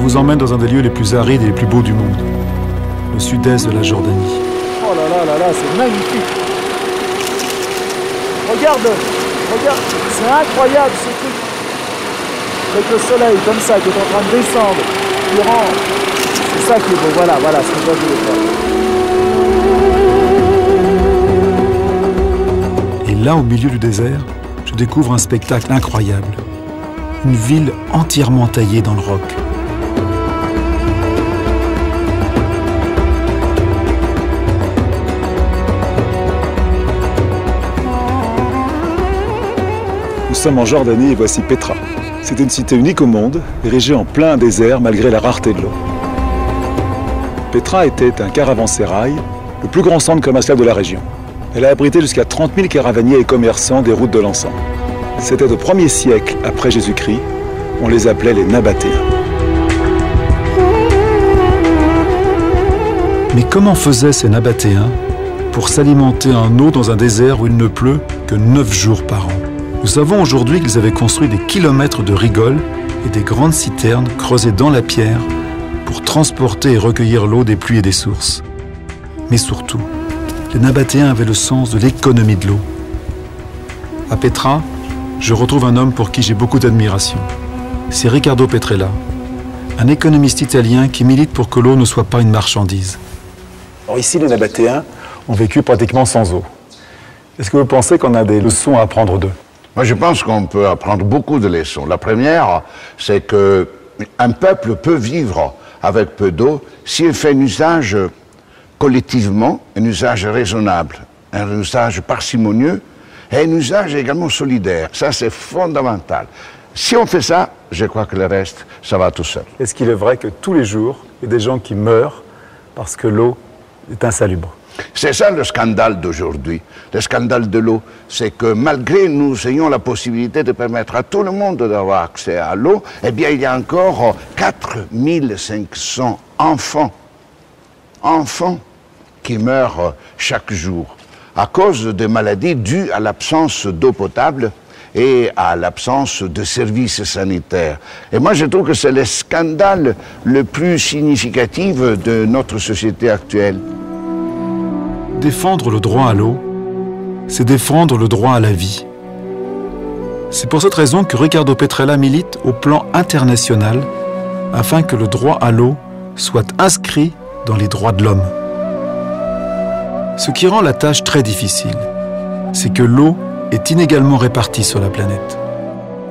vous emmène dans un des lieux les plus arides et les plus beaux du monde, le sud-est de la Jordanie. Oh là là là là, c'est magnifique. Regarde, c'est incroyable ce truc. Avec le soleil comme ça qui est en train de descendre, qui rentre. C'est ça qui est beau, voilà, ce que je voulais faire. Et là, au milieu du désert, je découvre un spectacle incroyable. Une ville entièrement taillée dans le roc. Nous sommes en Jordanie et voici Petra. C'est une cité unique au monde, érigée en plein désert malgré la rareté de l'eau. Petra était un caravansérail, le plus grand centre commercial de la région. Elle a abrité jusqu'à 30 000 caravaniers et commerçants des routes de l'encens. C'était au 1er siècle après Jésus-Christ. On les appelait les Nabatéens. Mais comment faisaient ces Nabatéens pour s'alimenter en eau dans un désert où il ne pleut que 9 jours par an? Nous savons aujourd'hui qu'ils avaient construit des kilomètres de rigoles et des grandes citernes creusées dans la pierre pour transporter et recueillir l'eau des pluies et des sources. Mais surtout, les Nabatéens avaient le sens de l'économie de l'eau. À Petra, je retrouve un homme pour qui j'ai beaucoup d'admiration. C'est Riccardo Petrella, un économiste italien qui milite pour que l'eau ne soit pas une marchandise. Alors ici, les Nabatéens ont vécu pratiquement sans eau. Est-ce que vous pensez qu'on a des leçons à apprendre d'eux? Moi, je pense qu'on peut apprendre beaucoup de leçons. La première, c'est qu'un peuple peut vivre avec peu d'eau s'il fait un usage collectivement, un usage raisonnable, un usage parcimonieux et un usage également solidaire. Ça, c'est fondamental. Si on fait ça, je crois que le reste, ça va tout seul. Est-ce qu'il est vrai que tous les jours, il y a des gens qui meurent parce que l'eau est insalubre? C'est ça le scandale d'aujourd'hui. Le scandale de l'eau, c'est que malgré nous ayons la possibilité de permettre à tout le monde d'avoir accès à l'eau, eh bien il y a encore 4500 enfants qui meurent chaque jour à cause de maladies dues à l'absence d'eau potable et à l'absence de services sanitaires. Et moi, je trouve que c'est le scandale le plus significatif de notre société actuelle. Défendre le droit à l'eau, c'est défendre le droit à la vie. C'est pour cette raison que Riccardo Petrella milite au plan international afin que le droit à l'eau soit inscrit dans les droits de l'homme. Ce qui rend la tâche très difficile, c'est que l'eau est inégalement répartie sur la planète.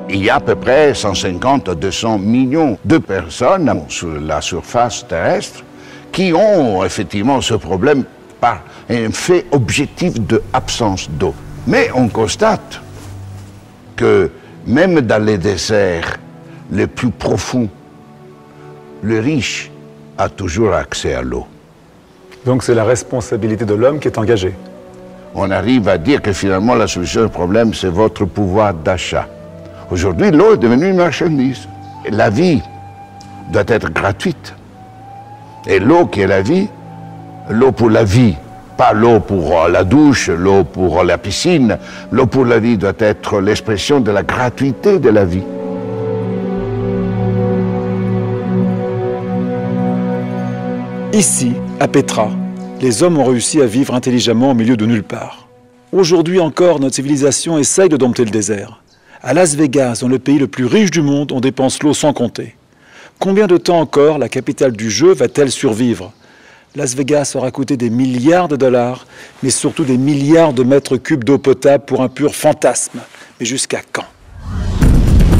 Il y a à peu près 150 à 200 millions de personnes sur la surface terrestre qui ont effectivement ce problème par un fait objectif d'absence d'eau. Mais on constate que même dans les déserts les plus profonds, le riche a toujours accès à l'eau. Donc c'est la responsabilité de l'homme qui est engagée. On arrive à dire que finalement la solution au problème, c'est votre pouvoir d'achat. Aujourd'hui, l'eau est devenue une marchandise. La vie doit être gratuite. Et l'eau qui est la vie, l'eau pour la vie, pas l'eau pour la douche, l'eau pour la piscine, l'eau pour la vie doit être l'expression de la gratuité de la vie. Ici, à Petra, les hommes ont réussi à vivre intelligemment au milieu de nulle part. Aujourd'hui encore, notre civilisation essaye de dompter le désert. À Las Vegas, dans le pays le plus riche du monde, on dépense l'eau sans compter. Combien de temps encore la capitale du jeu va-t-elle survivre? Las Vegas aura coûté des milliards de dollars, mais surtout des milliards de mètres cubes d'eau potable pour un pur fantasme. Mais jusqu'à quand?